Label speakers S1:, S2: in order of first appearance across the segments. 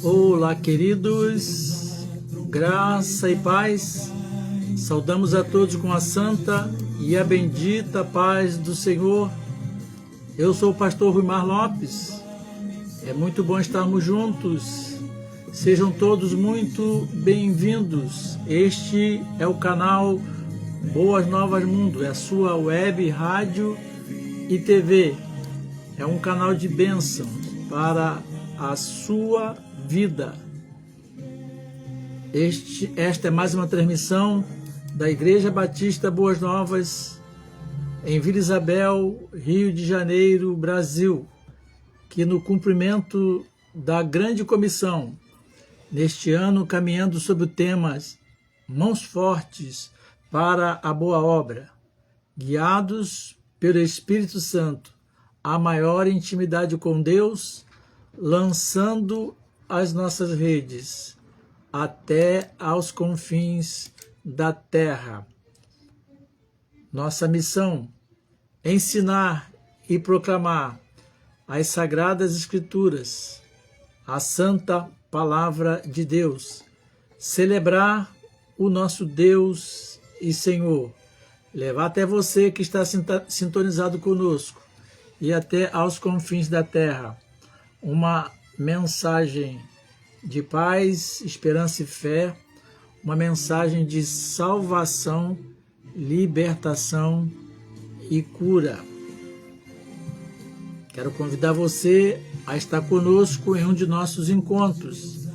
S1: Olá, queridos, graça e paz, saudamos a todos com a santa e a bendita paz do Senhor. Eu sou o pastor Ruimar Lopes, é muito bom estarmos juntos, sejam todos muito bem-vindos. Este é o canal Boas Novas Mundo, é a sua web, rádio e TV, é um canal de bênção para a sua vida. Esta é mais uma transmissão da Igreja Batista Boas Novas em Vila Isabel, Rio de Janeiro, Brasil, que no cumprimento da grande comissão, neste ano caminhando sob o tema Mãos Fortes para a Boa Obra, guiados pelo Espírito Santo, a maior intimidade com Deus, lançando as nossas redes até aos confins da terra. Nossa missão: ensinar e proclamar as Sagradas Escrituras, a Santa Palavra de Deus, celebrar o nosso Deus e Senhor, levar até você que está sintonizado conosco e até aos confins da terra uma mensagem de paz, esperança e fé, uma mensagem de salvação, libertação e cura. Quero convidar você a estar conosco em um de nossos encontros,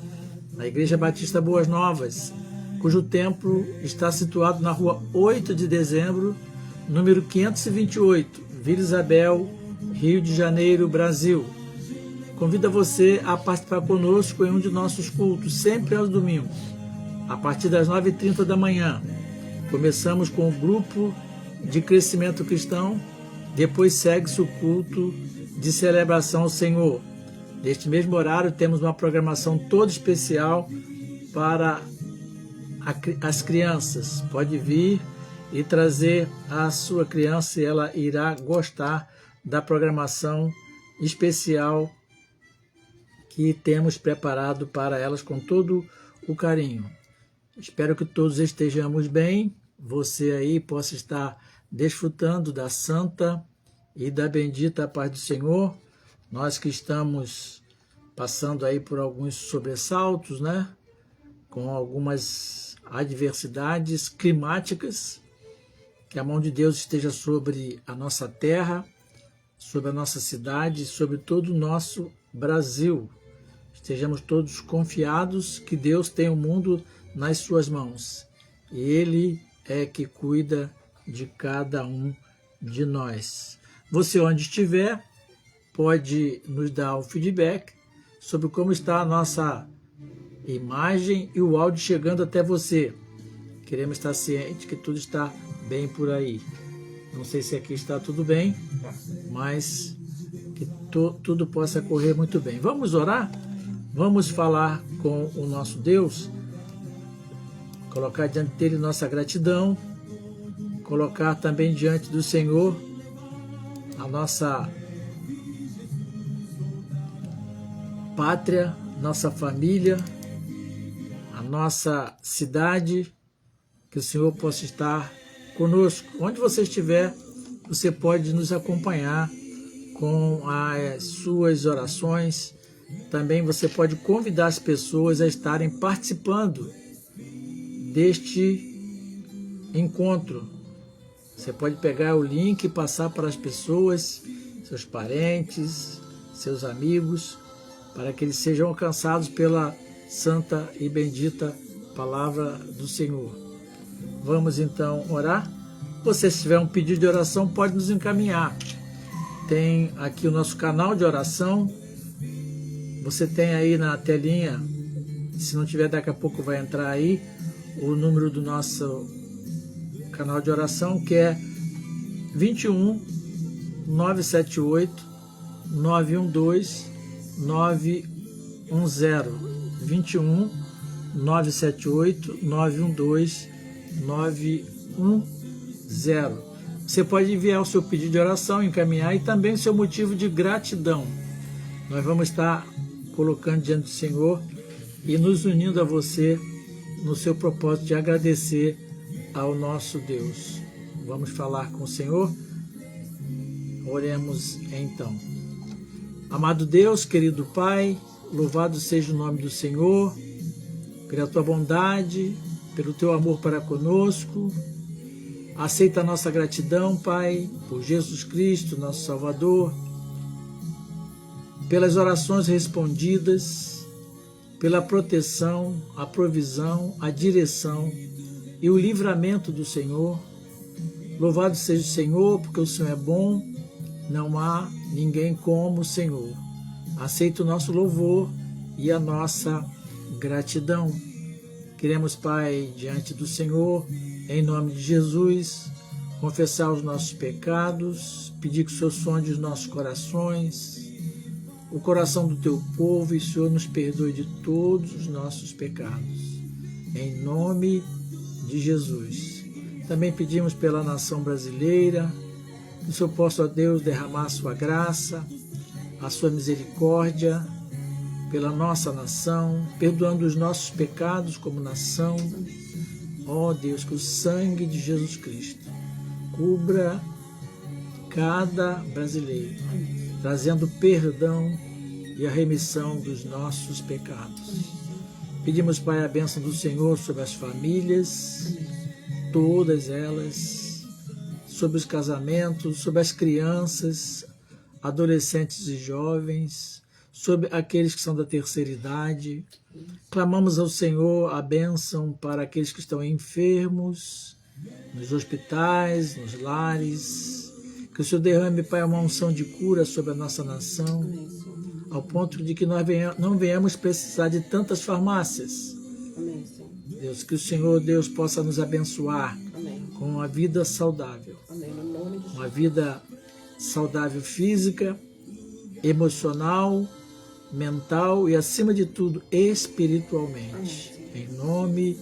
S1: na Igreja Batista Boas Novas, cujo templo está situado na rua 8 de dezembro, número 528, Vila Isabel, Rio de Janeiro, Brasil. Convido você a participar conosco em um de nossos cultos, sempre aos domingos, a partir das 9h30 da manhã. Começamos com o grupo de crescimento cristão, depois segue-se o culto de celebração ao Senhor. Neste mesmo horário temos uma programação toda especial para as crianças. Pode vir e trazer a sua criança e ela irá gostar da programação especial que temos preparado para elas com todo o carinho. Espero que todos estejamos bem, você aí possa estar desfrutando da santa e da bendita paz do Senhor. Nós que estamos passando aí por alguns sobressaltos, né? Com algumas adversidades climáticas, que a mão de Deus esteja sobre a nossa terra, sobre a nossa cidade, sobre todo o nosso Brasil. Estejamos todos confiados que Deus tem o mundo nas suas mãos. E Ele é que cuida de cada um de nós. Você, onde estiver, pode nos dar o feedback sobre como está a nossa imagem e o áudio chegando até você. Queremos estar cientes que tudo está bem por aí. Não sei se aqui está tudo bem, mas que tudo possa correr muito bem. Vamos orar? Vamos falar com o nosso Deus, colocar diante dele nossa gratidão, colocar também diante do Senhor a nossa pátria, nossa família, a nossa cidade, que o Senhor possa estar conosco. Onde você estiver, você pode nos acompanhar com as suas orações. Também você pode convidar as pessoas a estarem participando deste encontro. Você pode pegar o link e passar para as pessoas, seus parentes, seus amigos, para que eles sejam alcançados pela santa e bendita palavra do Senhor. Vamos então orar? Você, se tiver um pedido de oração, pode nos encaminhar. Tem aqui o nosso canal de oração. Você tem aí na telinha, se não tiver, daqui a pouco vai entrar aí, o número do nosso canal de oração, que é 21 978 912 910. 21 978 912 910. Você pode enviar o seu pedido de oração, encaminhar, e também o seu motivo de gratidão. Nós vamos estar colocando diante do Senhor e nos unindo a você no seu propósito de agradecer ao nosso Deus. Vamos falar com o Senhor? Oremos então. Amado Deus, querido Pai, louvado seja o nome do Senhor, pela tua bondade, pelo teu amor para conosco. Aceita a nossa gratidão, Pai, por Jesus Cristo, nosso Salvador, pelas orações respondidas, pela proteção, a provisão, a direção e o livramento do Senhor. Louvado seja o Senhor, porque o Senhor é bom, não há ninguém como o Senhor. Aceita o nosso louvor e a nossa gratidão. Queremos, Pai, diante do Senhor, em nome de Jesus, confessar os nossos pecados, pedir que o Senhor sonde os nossos corações, o coração do teu povo, e o Senhor nos perdoe de todos os nossos pecados. Em nome de Jesus. Também pedimos pela nação brasileira, que o Senhor possa, ó Deus, derramar a sua graça, a sua misericórdia pela nossa nação, perdoando os nossos pecados como nação. Ó Deus, que o sangue de Jesus Cristo cubra cada brasileiro, trazendo perdão e a remissão dos nossos pecados. Pedimos, Pai, a bênção do Senhor sobre as famílias, todas elas, sobre os casamentos, sobre as crianças, adolescentes e jovens, sobre aqueles que são da terceira idade. Clamamos ao Senhor a bênção para aqueles que estão enfermos, nos hospitais, nos lares. Que o Senhor derrame, Pai, uma unção de cura sobre a nossa nação, ao ponto de que nós não venhamos precisar de tantas farmácias. Deus, que o Senhor, Deus, possa nos abençoar com uma vida saudável. Uma vida saudável física, emocional, mental e, acima de tudo, espiritualmente. Em nome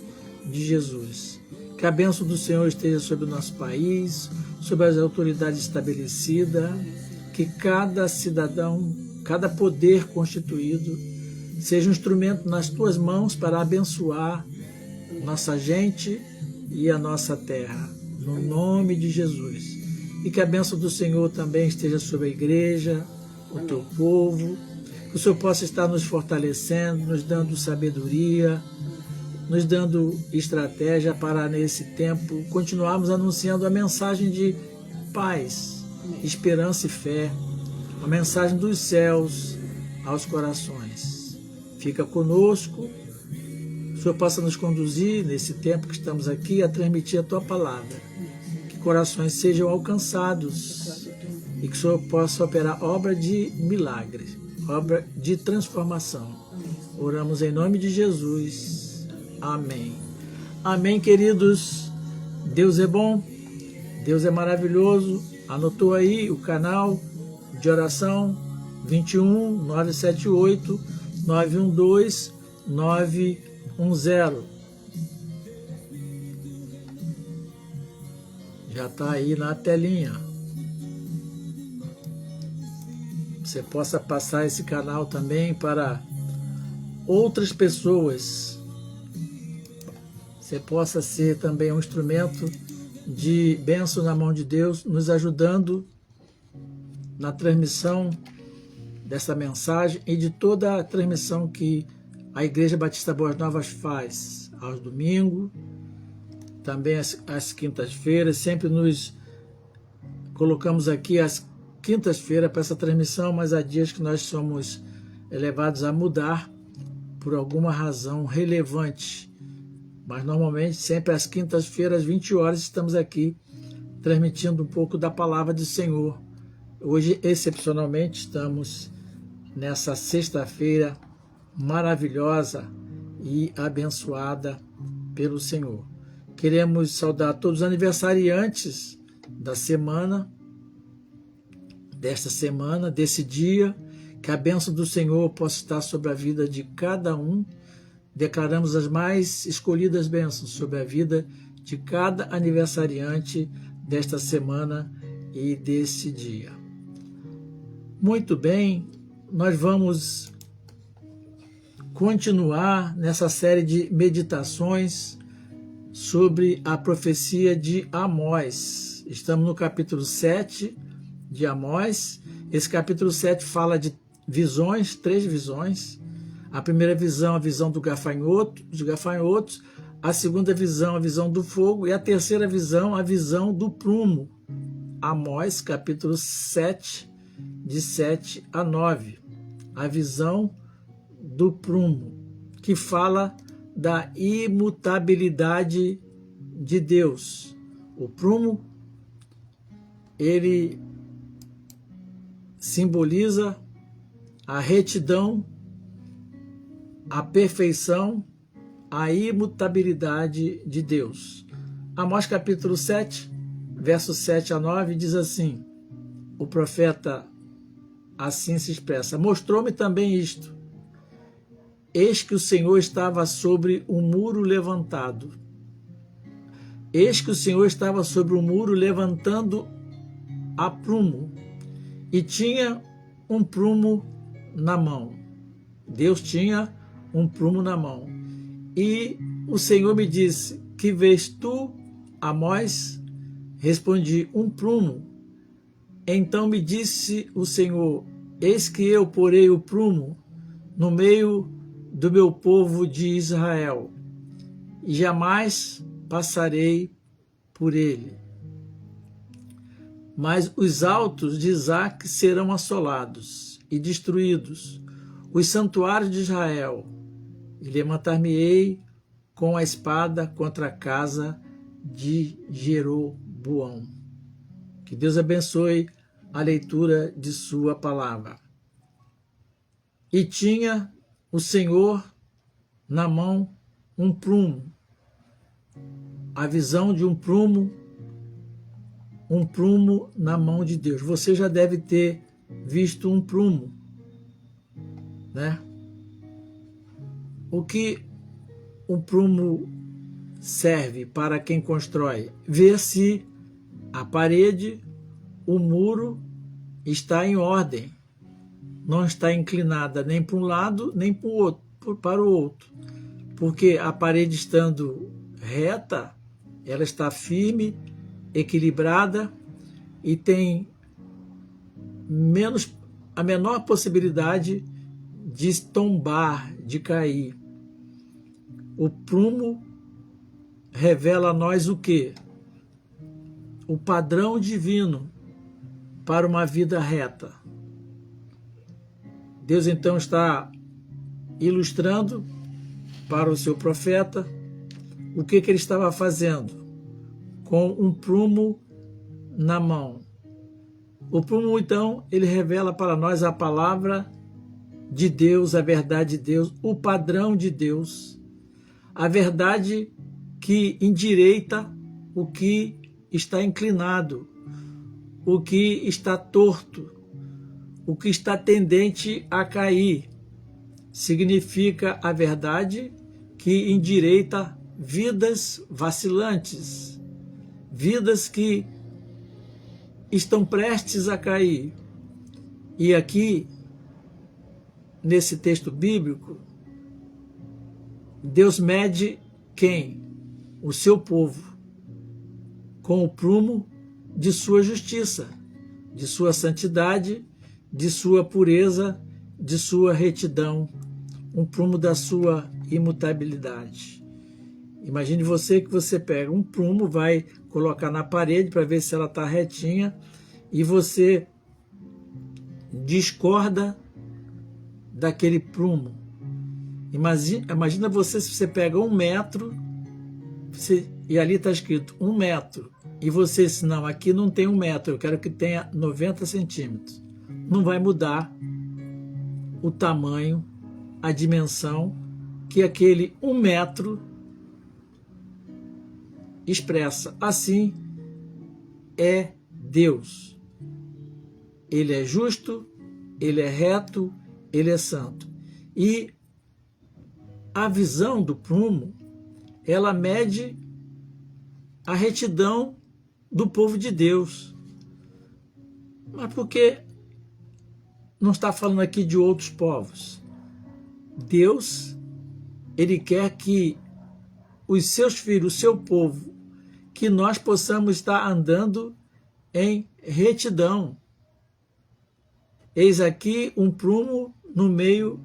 S1: de Jesus. Que a bênção do Senhor esteja sobre o nosso país, sobre as autoridades estabelecidas, que cada cidadão, cada poder constituído, seja um instrumento nas tuas mãos para abençoar nossa gente e a nossa terra, no nome de Jesus. E que a bênção do Senhor também esteja sobre a igreja, o teu povo, que o Senhor possa estar nos fortalecendo, nos dando sabedoria, nos dando estratégia para, nesse tempo, continuarmos anunciando a mensagem de paz, esperança e fé, a mensagem dos céus aos corações. Fica conosco, o Senhor possa nos conduzir nesse tempo que estamos aqui a transmitir a tua palavra, que corações sejam alcançados e que o Senhor possa operar obra de milagre, obra de transformação. Oramos em nome de Jesus. Amém. Amém, queridos. Deus é bom, Deus é maravilhoso. Anotou aí o canal de oração 21 978 912 910. Já está aí na telinha. Você possa passar esse canal também para outras pessoas. Você possa ser também um instrumento de bênção na mão de Deus, nos ajudando na transmissão dessa mensagem e de toda a transmissão que a Igreja Batista Boas Novas faz aos domingos, também às quintas-feiras. Sempre nos colocamos aqui às quintas-feiras para essa transmissão, mas há dias que nós somos levados a mudar por alguma razão relevante. Mas normalmente, sempre às quintas-feiras, às 20 horas, estamos aqui transmitindo um pouco da palavra do Senhor. Hoje, excepcionalmente, estamos nessa sexta-feira maravilhosa e abençoada pelo Senhor. Queremos saudar todos os aniversariantes da semana, desta semana, desse dia, que a bênção do Senhor possa estar sobre a vida de cada um. Declaramos as mais escolhidas bênçãos sobre a vida de cada aniversariante desta semana e desse dia. Muito bem, nós vamos continuar nessa série de meditações sobre a profecia de Amós. Estamos no capítulo 7 de Amós. Esse capítulo 7 fala de visões, 3 visões. A primeira visão, a visão dos gafanhotos. A segunda visão, a visão do fogo. E a terceira visão, a visão do prumo. Amós, capítulo 7, de 7 a 9. A visão do prumo, que fala da imutabilidade de Deus. O prumo, ele simboliza a retidão, a perfeição, a imutabilidade de Deus. Amós capítulo 7, versos 7 a 9, diz assim, o profeta assim se expressa: mostrou-me também isto. Eis que o Senhor estava sobre um muro levantado. Eis que o Senhor estava sobre um muro levantando a prumo, e tinha um prumo na mão. Deus tinha um prumo na mão. E o Senhor me disse: que vês tu, Amós? Respondi: um prumo. Então me disse o Senhor: eis que eu porei o prumo no meio do meu povo de Israel, e jamais passarei por ele. Mas os altos de Isaque serão assolados e destruídos, os santuários de Israel, e levantar-me-ei com a espada contra a casa de Jeroboão. Que Deus abençoe a leitura de sua palavra. E tinha o Senhor na mão um prumo. A visão de um prumo na mão de Deus. Você já deve ter visto um prumo, né? O que um prumo serve para quem constrói? Ver se a parede, o muro está em ordem, não está inclinada nem para um lado nem para o outro, porque a parede estando reta, ela está firme, equilibrada e tem a menor possibilidade de tombar, de cair. O prumo revela a nós o quê? O padrão divino para uma vida reta. Deus então está ilustrando para o seu profeta o que ele estava fazendo com um prumo na mão. O prumo, então, ele revela para nós a palavra de Deus, a verdade de Deus, o padrão de Deus, a verdade que endireita o que está inclinado, o que está torto, o que está tendente a cair. Significa a verdade que endireita vidas vacilantes, vidas que estão prestes a cair. E aqui, nesse texto bíblico, Deus mede quem? O seu povo, com o prumo de sua justiça, de sua santidade, de sua pureza, de sua retidão, um prumo da sua imutabilidade. Imagine você que você pega um prumo, vai colocar na parede para ver se ela está retinha, e você discorda daquele prumo. Imagina você, se você pega 1 metro, e ali está escrito 1 metro, e você diz: não, aqui não tem 1 metro, eu quero que tenha 90 centímetros. Não vai mudar o tamanho, a dimensão que aquele 1 metro expressa. Assim é Deus. Ele é justo, ele é reto, ele é santo. E a visão do prumo, ela mede a retidão do povo de Deus. Mas por que não está falando aqui de outros povos? Deus, Ele quer que os seus filhos, o seu povo, que nós possamos estar andando em retidão. Eis aqui um prumo no meio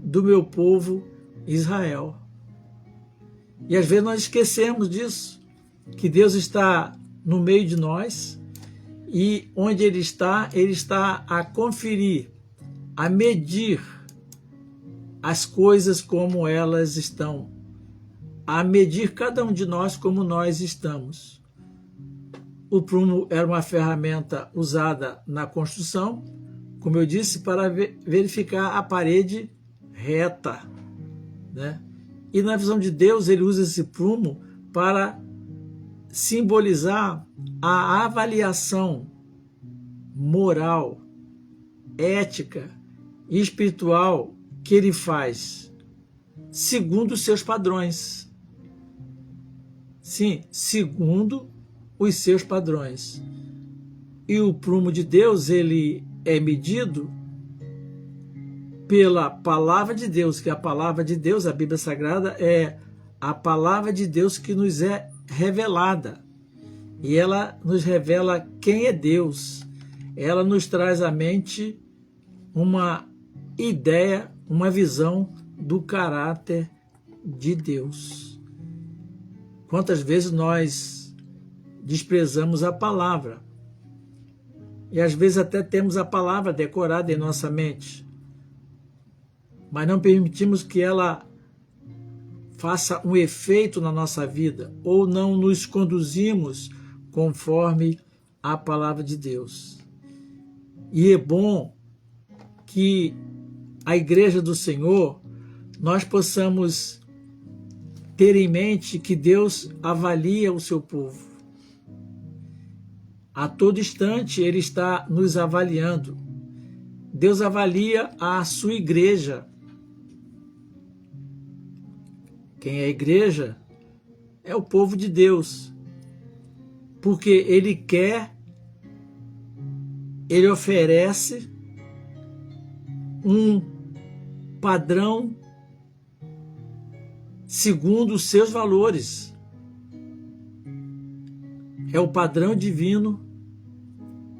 S1: do meu povo Israel. E às vezes nós esquecemos disso, que Deus está no meio de nós e onde Ele está a conferir, a medir as coisas como elas estão, a medir cada um de nós como nós estamos. O prumo era uma ferramenta usada na construção, como eu disse, para verificar a parede reta, né? E na visão de Deus, Ele usa esse prumo para simbolizar a avaliação moral, ética e espiritual que Ele faz segundo os seus padrões. Sim, segundo os seus padrões. E o prumo de Deus, ele é medido pela palavra de Deus, que a palavra de Deus, a Bíblia Sagrada, é a palavra de Deus que nos é revelada. E ela nos revela quem é Deus. Ela nos traz à mente uma ideia, uma visão do caráter de Deus. Quantas vezes nós desprezamos a palavra? E às vezes até temos a palavra decorada em nossa mente, mas não permitimos que ela faça um efeito na nossa vida, ou não nos conduzimos conforme a palavra de Deus. E é bom que a igreja do Senhor, nós possamos ter em mente que Deus avalia o seu povo. A todo instante Ele está nos avaliando. Deus avalia a sua igreja. Quem é a igreja? É o povo de Deus. Porque Ele quer, Ele oferece um padrão segundo os seus valores. É o padrão divino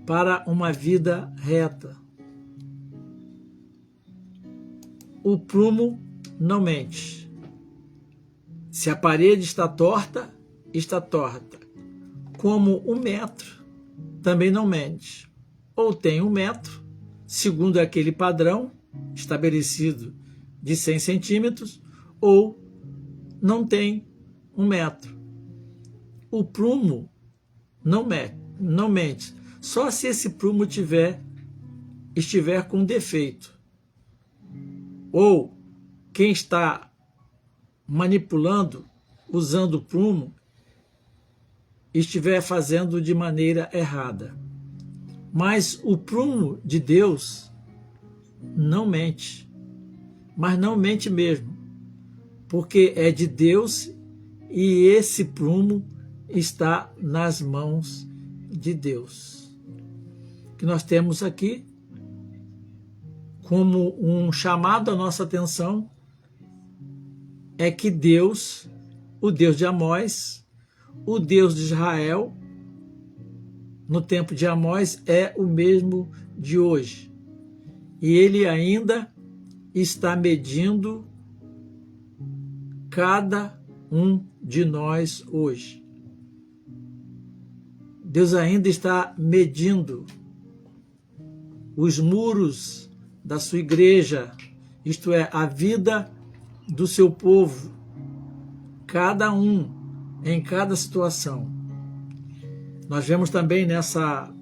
S1: para uma vida reta. O prumo não mente. Se a parede está torta, está torta. Como 1 metro, também não mente. Ou tem 1 metro, segundo aquele padrão estabelecido de 100 centímetros, ou não tem 1 metro. O prumo não mente. Só se esse prumo estiver com defeito. Ou quem está manipulando, usando o prumo, estiver fazendo de maneira errada. Mas o prumo de Deus não mente. Mas não mente mesmo. Porque é de Deus e esse prumo está nas mãos de Deus. Que nós temos aqui como um chamado à nossa atenção é que Deus, o Deus de Amós, o Deus de Israel, no tempo de Amós, é o mesmo de hoje. E Ele ainda está medindo cada um de nós hoje. Deus ainda está medindo os muros da sua igreja, isto é, a vida do seu povo, cada um, em cada situação. Nós vemos também nessa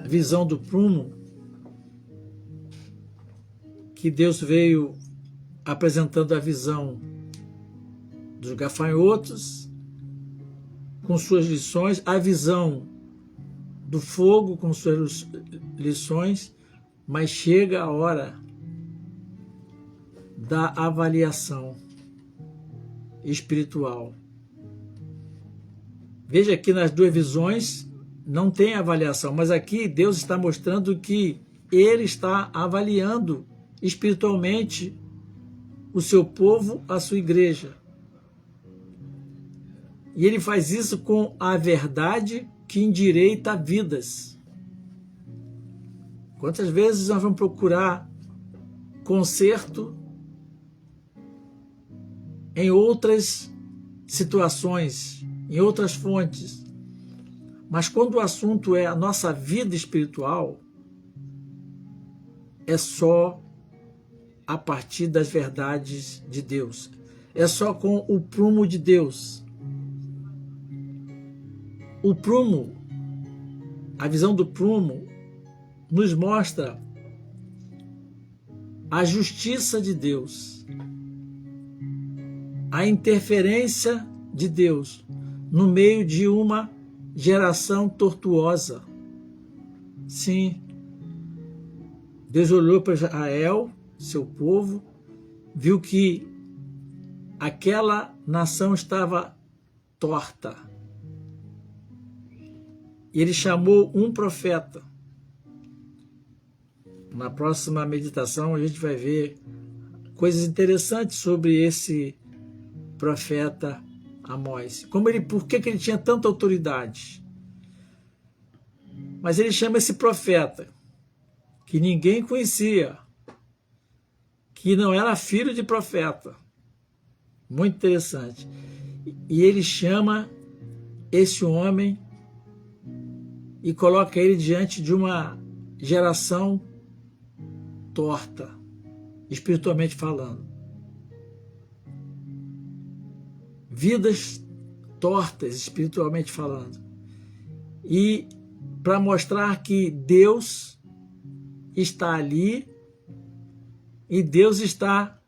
S1: visão do prumo que Deus veio apresentando a visão dos gafanhotos com suas lições, a visão do fogo com suas lições, mas chega a hora da avaliação espiritual. Veja que nas duas visões não tem avaliação, mas aqui Deus está mostrando que Ele está avaliando espiritualmente o seu povo, a sua igreja. E ele faz isso com a verdade que endireita vidas. Quantas vezes nós vamos procurar conserto em outras situações, em outras fontes, mas quando o assunto é a nossa vida espiritual, é só a partir das verdades de Deus, é só com o prumo de Deus. O prumo, a visão do prumo, nos mostra a justiça de Deus, a interferência de Deus no meio de uma geração tortuosa. Sim, Deus olhou para Israel, seu povo, viu que aquela nação estava torta. E ele chamou um profeta. Na próxima meditação a gente vai ver coisas interessantes sobre esse profeta Amós. Por que ele tinha tanta autoridade? Mas ele chama esse profeta, que ninguém conhecia, que não era filho de profeta. Muito interessante. E ele chama esse homem e coloca ele diante de uma geração torta, espiritualmente falando. Vidas tortas, espiritualmente falando. E para mostrar que Deus está ali e Deus está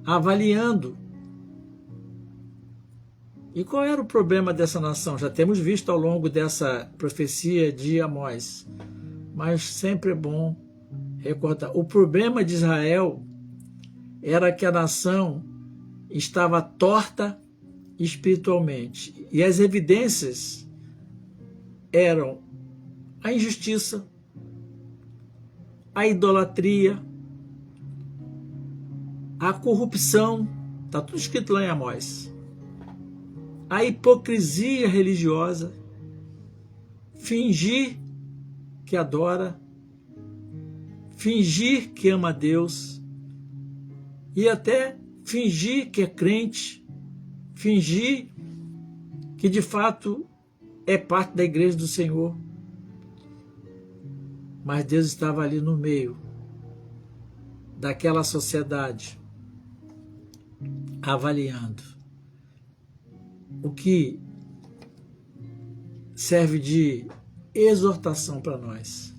S1: avaliando. E qual era o problema dessa nação? Já temos visto ao longo dessa profecia de Amós, mas sempre é bom recordar. O problema de Israel era que a nação estava torta espiritualmente. E as evidências eram a injustiça, a idolatria, a corrupção, está tudo escrito lá em Amós, a hipocrisia religiosa, fingir que adora, fingir que ama a Deus e até fingir que é crente, fingir que de fato é parte da igreja do Senhor. Mas Deus estava ali no meio daquela sociedade, avaliando. O que serve de exortação para nós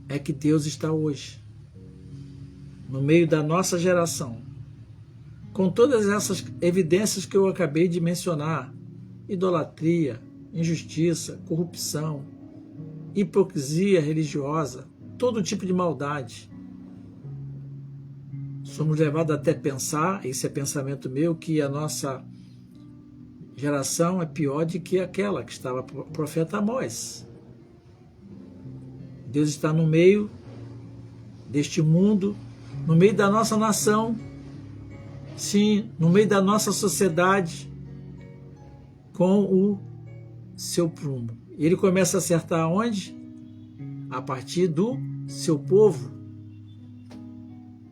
S1: é que Deus está hoje, no meio da nossa geração, com todas essas evidências que eu acabei de mencionar: idolatria, injustiça, corrupção, hipocrisia religiosa, todo tipo de maldade. Somos levados até pensar, esse é pensamento meu, que a nossa geração é pior do que aquela que estava o profeta Amós. Deus está no meio deste mundo, no meio da nossa nação, sim, no meio da nossa sociedade, com o seu prumo. E ele começa a acertar onde? A partir do seu povo,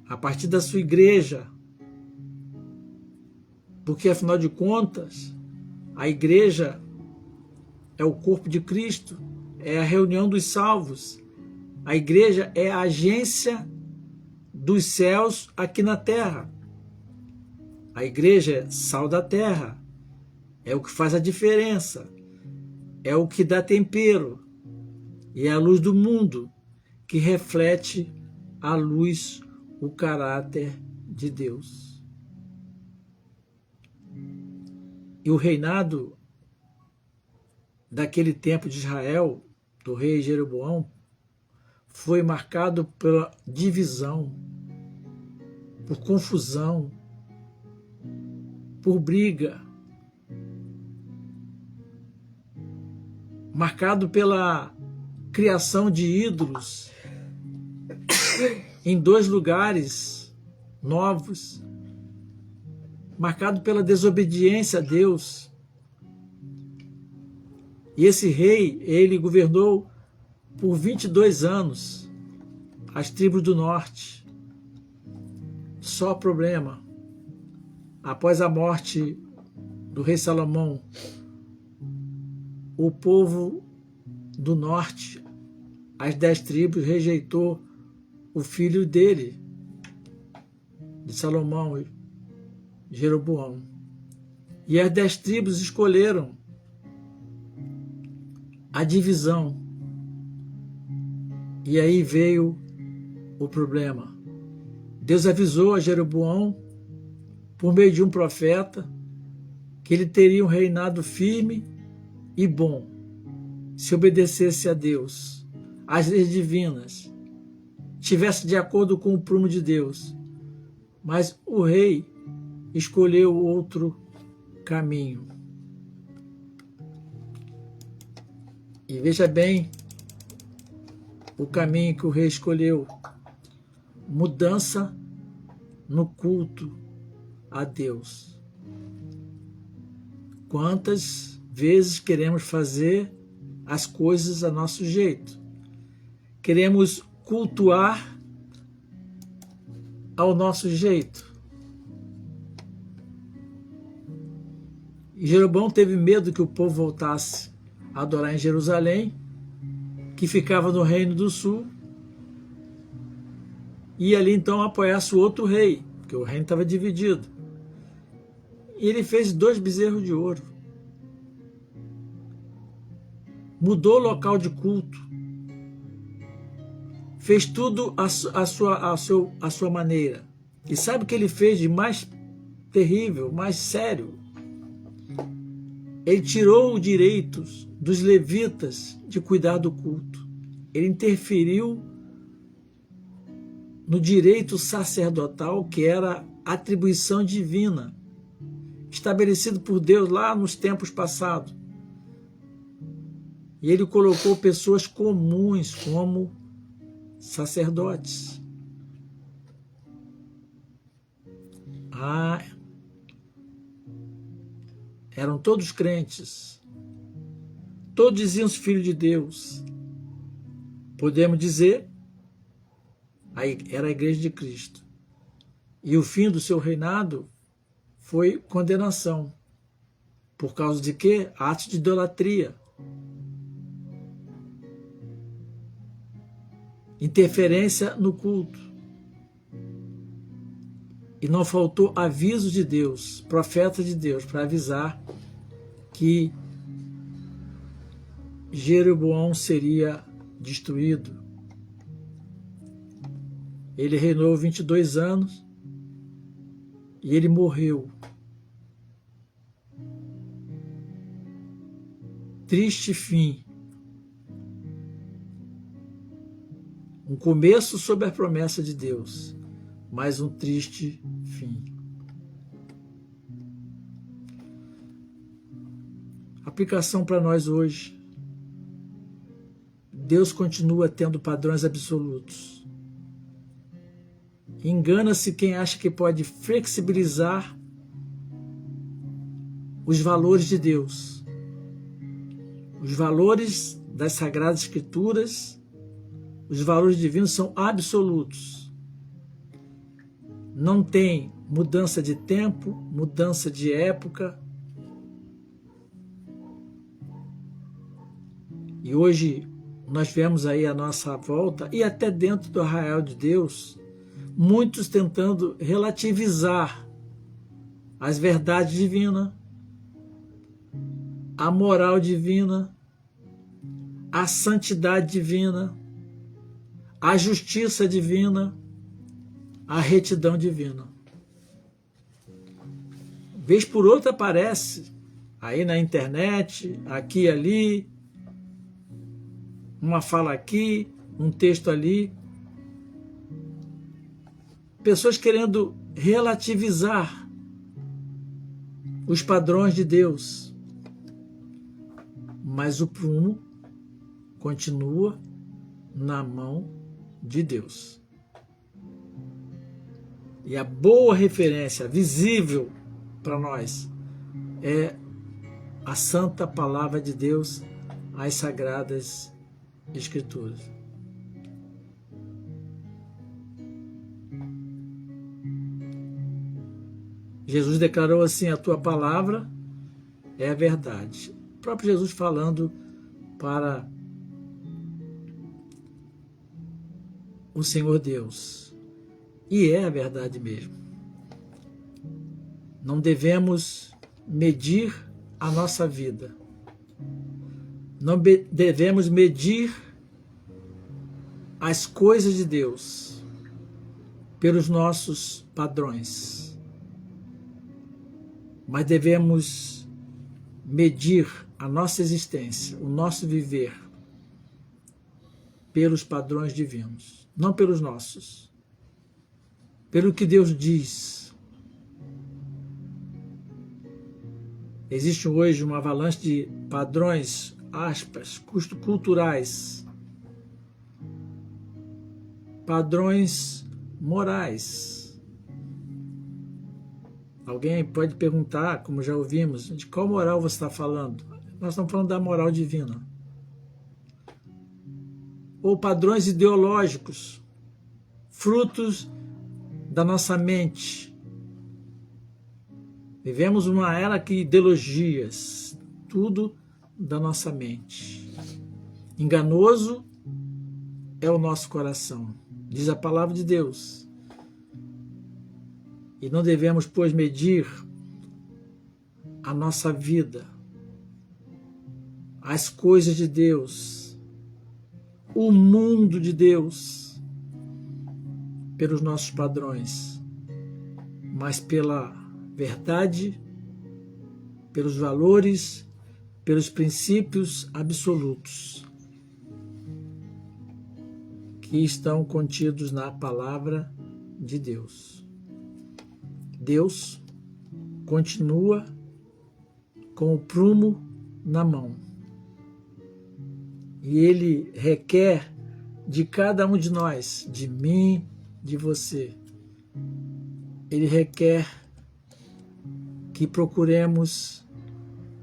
S1: a partir da sua igreja. Porque, afinal de contas, a igreja é o corpo de Cristo, é a reunião dos salvos. A igreja é a agência dos céus aqui na terra. A igreja é sal da terra, é o que faz a diferença, é o que dá tempero, e é a luz do mundo que reflete a luz, o caráter de Deus. E o reinado daquele tempo de Israel, do rei Jeroboão, foi marcado pela divisão, por confusão, por briga, marcado pela criação de ídolos em 2 lugares novos, marcado pela desobediência a Deus. E esse rei, ele governou por 22 anos as tribos do norte. Só problema. Após a morte do rei Salomão, o povo do norte, as 10 tribos, rejeitou o filho dele, de Salomão, Jeroboão. E as 10 tribos escolheram a divisão. E aí veio o problema. Deus avisou a Jeroboão, por meio de um profeta, que ele teria um reinado firme e bom, se obedecesse a Deus, às leis divinas, estivesse de acordo com o prumo de Deus. Mas o rei escolheu outro caminho. E veja bem o caminho que o rei escolheu: mudança no culto a Deus. Quantas vezes queremos fazer as coisas a nosso jeito? Queremos cultuar ao nosso jeito. E Jeroboão teve medo que o povo voltasse a adorar em Jerusalém, que ficava no Reino do Sul, e ali então apoiasse o outro rei, porque o reino estava dividido. E ele fez 2 bezerros de ouro. Mudou o local de culto. Fez tudo à sua maneira. E sabe o que ele fez de mais terrível, mais sério? Ele tirou os direitos dos levitas de cuidar do culto. Ele interferiu no direito sacerdotal, que era atribuição divina, estabelecido por Deus lá nos tempos passados. E ele colocou pessoas comuns como sacerdotes. Eram todos crentes. Todos diziam-se filhos de Deus. Podemos dizer, era a igreja de Cristo. E o fim do seu reinado foi condenação. Por causa de quê? Atos de idolatria. Interferência no culto. E não faltou aviso de Deus, profeta de Deus, para avisar que Jeroboão seria destruído. Ele reinou 22 anos e ele morreu. Triste fim. Um começo sob a promessa de Deus, mas um triste fim. Aplicação para nós hoje. Deus continua tendo padrões absolutos. Engana-se quem acha que pode flexibilizar os valores de Deus. Os valores das Sagradas Escrituras, os valores divinos são absolutos. Não tem mudança de tempo, mudança de época. E hoje nós vemos aí à nossa volta, e até dentro do arraial de Deus, muitos tentando relativizar as verdades divinas, a moral divina, a santidade divina, a justiça divina, a retidão divina. Vez por outra aparece aí na internet, aqui e ali, uma fala aqui, um texto ali, pessoas querendo relativizar os padrões de Deus, mas o prumo continua na mão de Deus. E a boa referência visível para nós é a santa palavra de Deus, as sagradas Escrituras. Jesus declarou assim: a tua palavra é a verdade. O próprio Jesus falando para o Senhor Deus. E é a verdade mesmo. Não devemos medir a nossa vida. Não devemos medir as coisas de Deus pelos nossos padrões. Mas devemos medir a nossa existência, o nosso viver, pelos padrões divinos, não pelos nossos. Pelo que Deus diz. Existe hoje uma avalanche de padrões, aspas, culturais, padrões morais. Alguém pode perguntar, como já ouvimos, de qual moral você está falando? Nós estamos falando da moral divina. Ou padrões ideológicos, frutos da nossa mente. Vivemos uma era que ideologias, tudo da nossa mente. Enganoso é o nosso coração, diz a palavra de Deus. E não devemos, pois, medir a nossa vida, as coisas de Deus, o mundo de Deus, pelos nossos padrões, mas pela verdade, pelos valores, pelos princípios absolutos que estão contidos na palavra de Deus. Deus continua com o prumo na mão e Ele requer de cada um de nós, de mim, de você, Ele requer que procuremos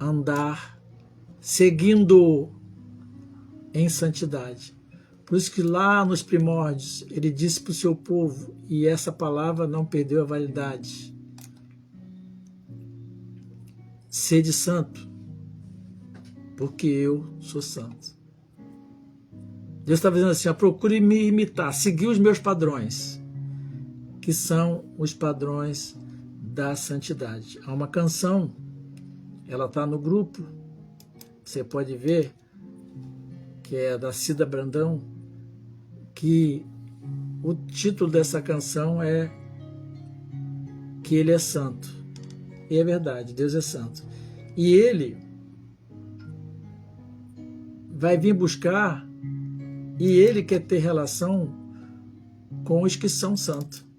S1: andar seguindo em santidade. Por isso que lá nos primórdios Ele disse para o seu povo, e essa palavra não perdeu a validade: sede santo, porque eu sou santo. Deus está dizendo assim: procure me imitar, seguir os meus padrões, que são os padrões da santidade. Há uma canção, ela está no grupo, você pode ver, que é da Cida Brandão, que o título dessa canção é que Ele é santo. E é verdade, Deus é santo. E Ele vai vir buscar, e Ele quer ter relação com os que são santos.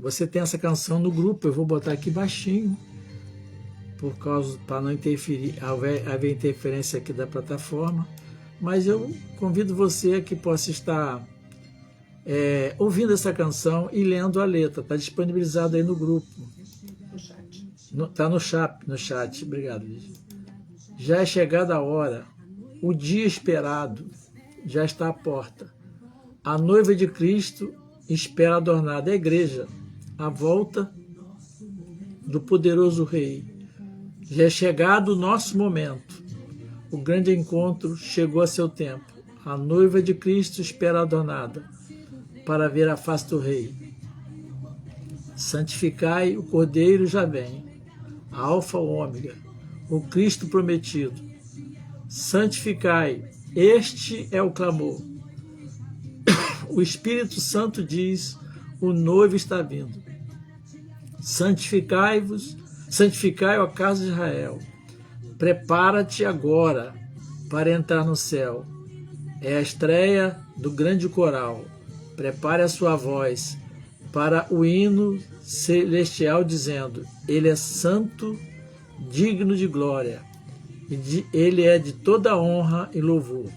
S1: Você tem essa canção no grupo, eu vou botar aqui baixinho, para não interferir, haver interferência aqui da plataforma, mas eu convido você a que possa estar ouvindo essa canção e lendo a letra. Está disponibilizado aí no grupo. Está no chat. Obrigado, Lígia. Já é chegada a hora, o dia esperado já está à porta. A noiva de Cristo espera adornada, a igreja, a volta do poderoso Rei. Já é chegado o nosso momento. O grande encontro chegou a seu tempo. A noiva de Cristo espera adornada para ver a face do Rei. Santificai, o Cordeiro já vem. A Alfa Ômega, o Cristo prometido. Santificai, este é o clamor. O Espírito Santo diz: o noivo está vindo. Santificai-vos, santificai a casa de Israel. Prepara-te agora para entrar no céu. É a estreia do grande coral. Prepare a sua voz para o hino celestial, dizendo: Ele é santo, digno de glória. Ele é de toda honra e louvor.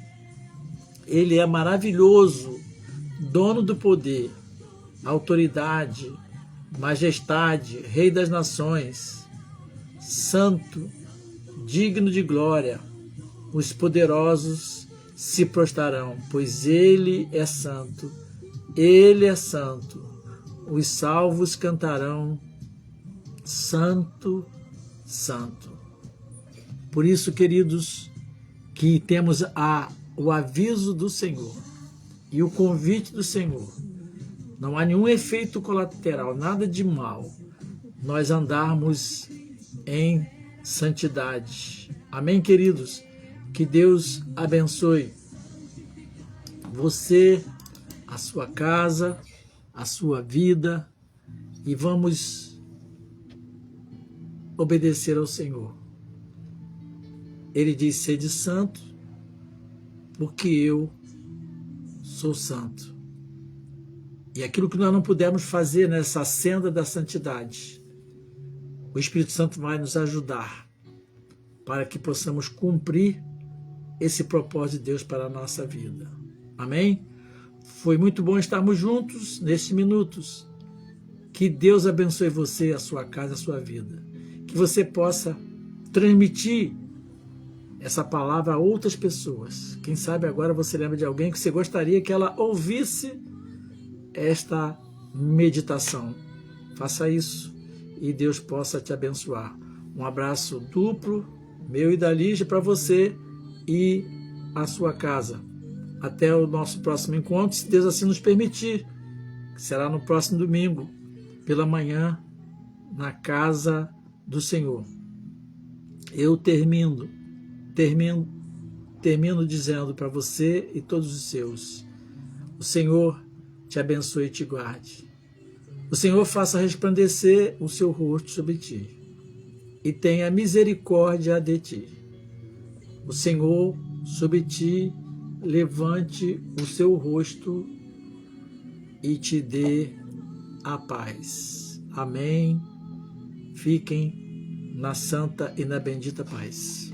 S1: Ele é maravilhoso, dono do poder, autoridade, majestade, Rei das nações, santo, digno de glória. Os poderosos se prostrarão, pois ele é santo, ele é santo. Os salvos cantarão, santo, santo. Por isso, queridos, que temos o aviso do Senhor e o convite do Senhor. Não há nenhum efeito colateral, nada de mal, nós andarmos em santidade. Amém, queridos? Que Deus abençoe você, a sua casa, a sua vida, e vamos obedecer ao Senhor. Ele diz: sede santo, porque eu sou santo. E aquilo que nós não pudermos fazer nessa senda da santidade, o Espírito Santo vai nos ajudar para que possamos cumprir esse propósito de Deus para a nossa vida. Amém? Foi muito bom estarmos juntos nestes minutos. Que Deus abençoe você, a sua casa, a sua vida. Que você possa transmitir essa palavra a outras pessoas. Quem sabe agora você lembra de alguém que você gostaria que ela ouvisse esta meditação. Faça isso e Deus possa te abençoar. Um abraço duplo, meu e da Lígia, para você e a sua casa. Até o nosso próximo encontro, se Deus assim nos permitir, que será no próximo domingo, pela manhã, na casa do Senhor. Eu termino dizendo para você e todos os seus: o Senhor te abençoe e te guarde. O Senhor faça resplandecer o seu rosto sobre ti e tenha misericórdia de ti. O Senhor sobre ti levante o seu rosto e te dê a paz. Amém. Fiquem na santa e na bendita paz.